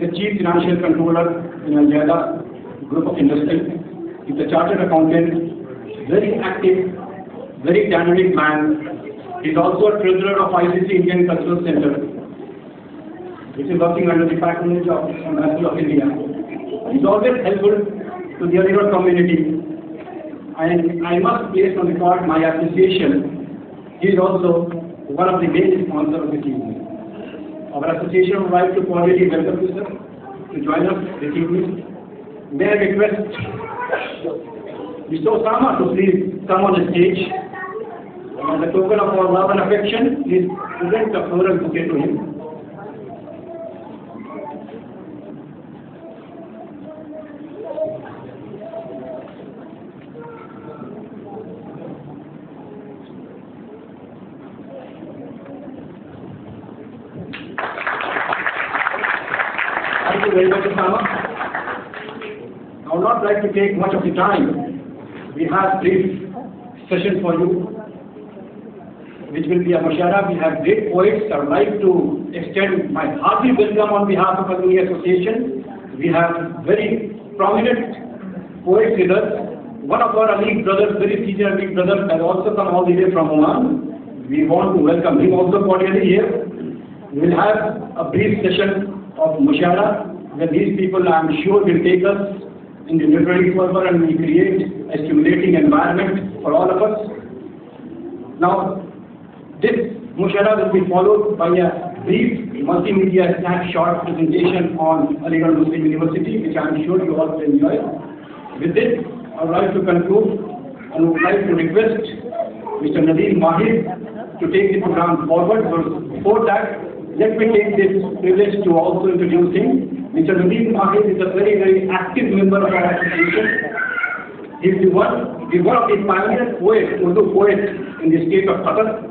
the Chief Financial Controller in Al Jaida Group of Industry. He's a chartered accountant, very active, very dynamic man. He's also a treasurer of ICC Indian Cultural Center, which is working under the patronage of Embassy of India. He's always helpful to the Aligarh community, and I must place on record my appreciation. He is also one of the main sponsors of this evening. Our association would like to cordially welcome you, sir, to join us this evening. May I request Mr. Osama to please come on the stage. As a token of our love and affection, please present the floral bouquet to him. Thank you very much, Osama. I would not like to take much of the time. We have brief session for you, which will be a musharraf. We have great poets. I would like to extend my hearty welcome on behalf of Alumni Association. We have very prominent poets with us. One of our Alik brothers, very senior Alik brothers, has also come all the way from Oman. We want to welcome him also cordially here. We will have a brief session of musharraf, where these people, I am sure, will take us in the literary fervor and will create a stimulating environment for all of us. Now, this musharraf will be followed by a brief multimedia snapshot presentation on Aligarh Muslim University, which I am sure you all will enjoy. With this, I would like to conclude and would like to request Mr. Nadeem Mahir to take the program forward. But before that, let me take this privilege to also introduce him. Mr. Nadeem Mahir is a very, very active member of our association. He is one of the pioneer poets, Urdu poets in the state of Qatar,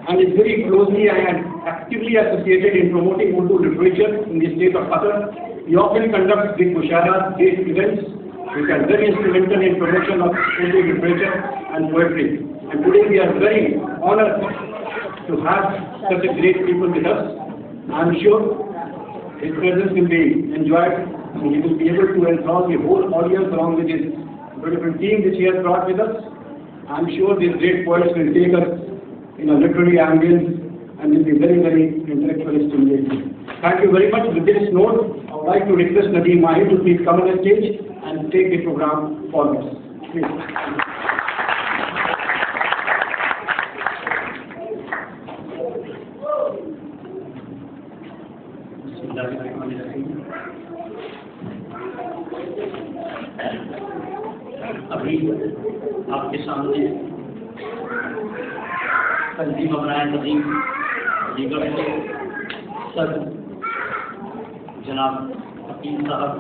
and is very closely and actively associated in promoting Urdu literature in the state of Qatar. He often conducts big musharraf-based events which are very instrumental in promotion of Urdu literature and poetry. And today we are very honored to have such a great people with us. I am sure his presence will be enjoyed, and he will be able to enthrall the whole audience along with his beautiful team which he has brought with us. I am sure these great poets will take us in a literary ambience and will be very, very intellectually stimulating. Thank you very much. With this note, I would like to request Nadeem Mahir to please come on the stage and take the program forward. Please. अभी आपके सामने तंजीम अपनाए नदीम अलीगढ़ के sir जनाब हकीम साहब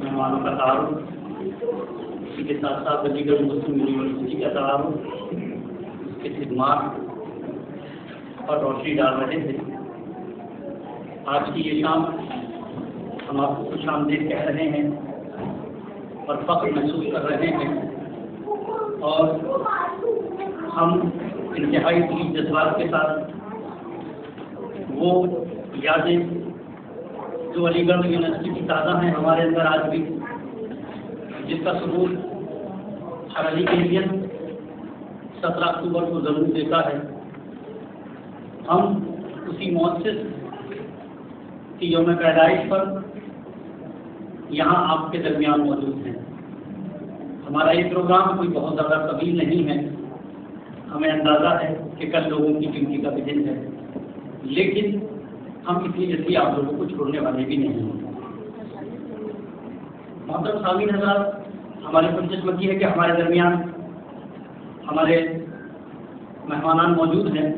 मेहमानों का तारुफ, इसी के साथ साथ अलीगढ़ मुस्लिम यूनिवर्सिटी का तारुफ, उसके खिदमात और रोशनी डाल रहे थे। आज की ये शाम हम आपको खुश आमदीद कह रहे हैं और फख्र महसूस कर रहे हैं, और हम इंतहाई दिली जज्बात के साथ वो यादें जो अलीगढ़ यूनिवर्सिटी की ताज़ा हैं हमारे अंदर आज भी, जिसका सबूत हर अली इंडियन 17 अक्टूबर को ज़रूर देता है। हम उसी मुअस्सिस की यौम पैदाइश पर यहाँ आपके दरमियान मौजूद हैं। हमारा ये प्रोग्राम कोई बहुत ज़्यादा तवील नहीं है, हमें अंदाज़ा है कि कल लोगों की ड्यूटी का भी दिन है, लेकिन हम इतनी जल्दी आप लोगों को छोड़ने वाले भी नहीं हैं। मोहतरम सामीन हज़रात, हमारी खुशकिस्मती है कि हमारे दरमियान हमारे मेहमान मौजूद हैं,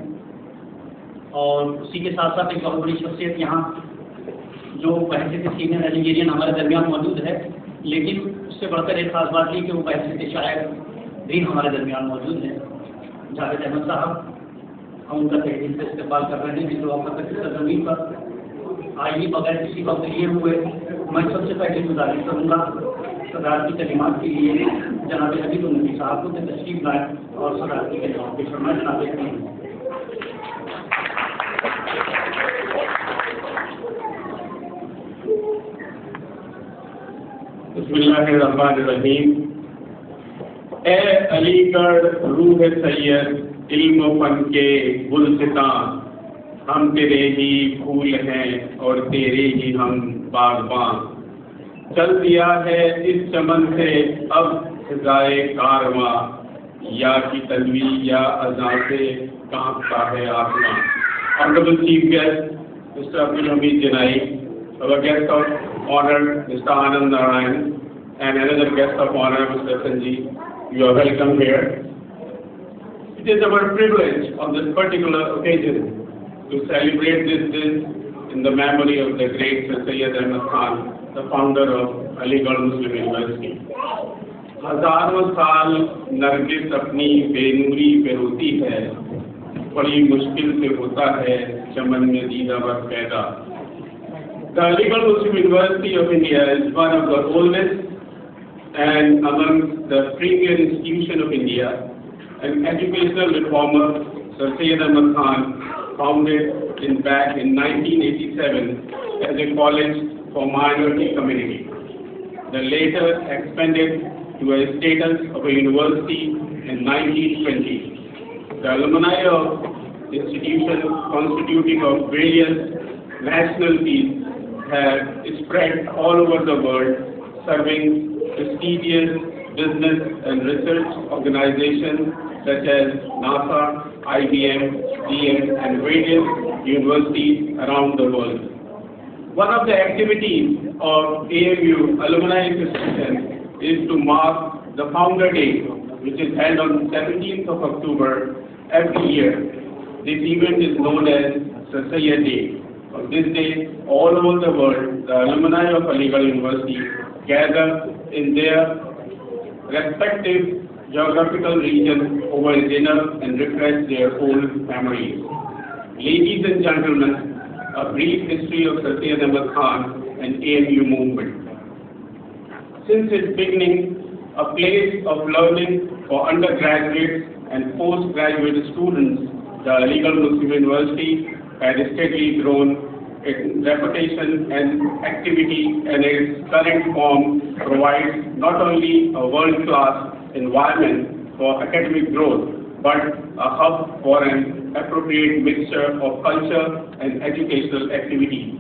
और उसी के साथ साथ एक बहुत बड़ी शख्सियत यहाँ जो बहसीत सीनियर अलीगेरियन हमारे दरमियान मौजूद है, लेकिन उससे बढ़कर एक खास बात ये कि वो बहसीत शायर भी हमारे दरमियान मौजूद हैं, जावेद अहमद साहब। हम उनका तहे दिल से इस्तेमाल कर रहे हैं जो आपका ज़मीन पर आइए बगैर किसी वक्त लिए हुए। मैं सबसे पहले गुजारिश करूँगा सदारत की कलिमात के लिए जनाब हबीब नबी साहब को तशरीफ लाए और सदारत की कलिमात पेश फरमाएं। जनाब بسم اللہ الرحمن الرحیم. اے علی گڑھ روح سید علم و فن کے گلستاں، ہم تیرے ہی پھول ہیں اور تیرے ہی ہم باغباں. چل دیا ہے اس چمن سے اب فضائے کارواں، یا کی تلوی یا اذاں سے کانپتا ہے آسماں. Honorable Chief Guest, Mr. Abdul Hamid Jinai, our guest of honor, Mr. Anand Narayan, and another guest of honor, Mr. Sanjeev, you are welcome here. It is our privilege on this particular occasion to celebrate this day in the memory of the great Sir Syed Ahmad Khan, the founder of Aligarh Muslim University. ہزاروں سال نرگس اپنی بے نوری پہ روتی ہے، بڑی مشکل سے ہوتا ہے چمن میں دیدہ ور پیدا. The Aligarh Muslim University of India is one of the oldest and among the premier institutions of India. An educational reformer, Sir Syed Ahmad Khan, founded back in 1987 as a college for minority community. The later expanded to a status of a university in 1920. The alumni of institution constituting of various nationalities have spread all over the world, serving prestigious business and research organizations such as NASA, IBM, GM, and various universities around the world. One of the activities of AMU Alumni Association is to mark the Founder Day, which is held on 17th of October every year. This event is known as Sir Syed Day. On this day, all over the world, the alumni of Aligarh University gather in their respective geographical regions over dinner and refresh their old memories. Ladies and gentlemen, a brief history of Sir Syed Ahmad Khan and AMU movement. Since its beginning, a place of learning for undergraduates and postgraduate students, the Aligarh Muslim University has steadily grown its reputation and activity, and its current form provides not only a world-class environment for academic growth, but a hub for an appropriate mixture of culture and educational activities.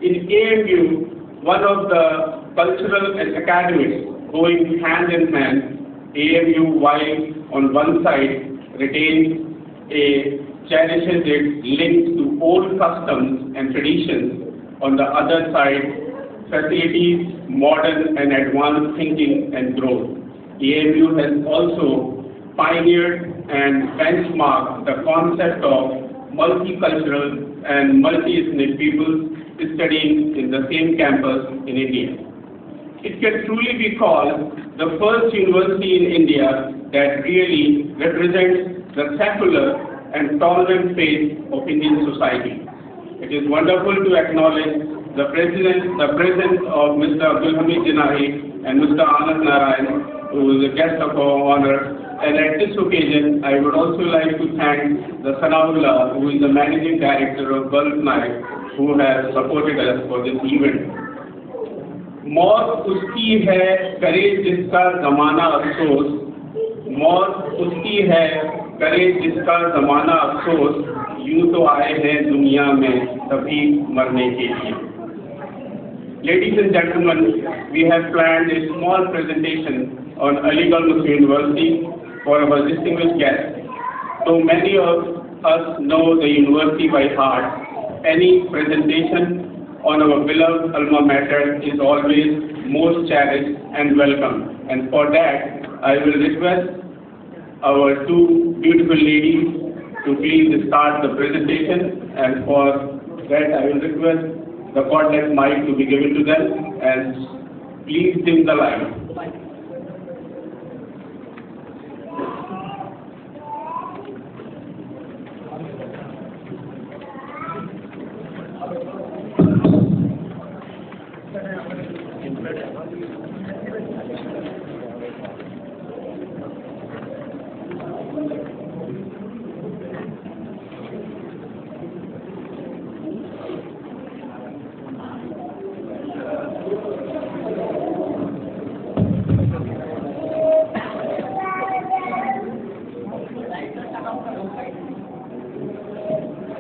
In AMU, one of the cultural and academics going hand in hand, AMU, while on one side retains a cherishes its links to old customs and traditions, on the other side facilitates modern and advanced thinking and growth. AMU has also pioneered and benchmarked the concept of multicultural and multi-ethnic peoples studying in the same campus in India. It can truly be called the first university in India that really represents the secular and tolerant faith of Indian society. It is wonderful to acknowledge the presence of Mr. Abdul Hamid Jinai and Mr. Anand Narayan, who is a guest of our honor. And at this occasion, I would also like to thank the Sanaullah, who is the Managing Director of Gulf Night, who has supported us for this event. موت اس کی ہے کرے جس کا زمانہ افسوس، موت اس کی ہے کرے جس کا زمانہ افسوس، یوں تو آئے ہیں دنیا میں سبھی مرنے کے لیے. Ladies and gentlemen, we have planned a small presentation on Aligarh Muslim University for our distinguished guests. So many of us know the university by heart. Any presentation on our beloved alma mater is always most cherished and welcome. And for that, I will request our two beautiful ladies to please start the presentation. And for that, I will request the cordless mic to be given to them, and please dim the light.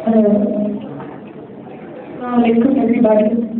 Assalamualaikum everybody.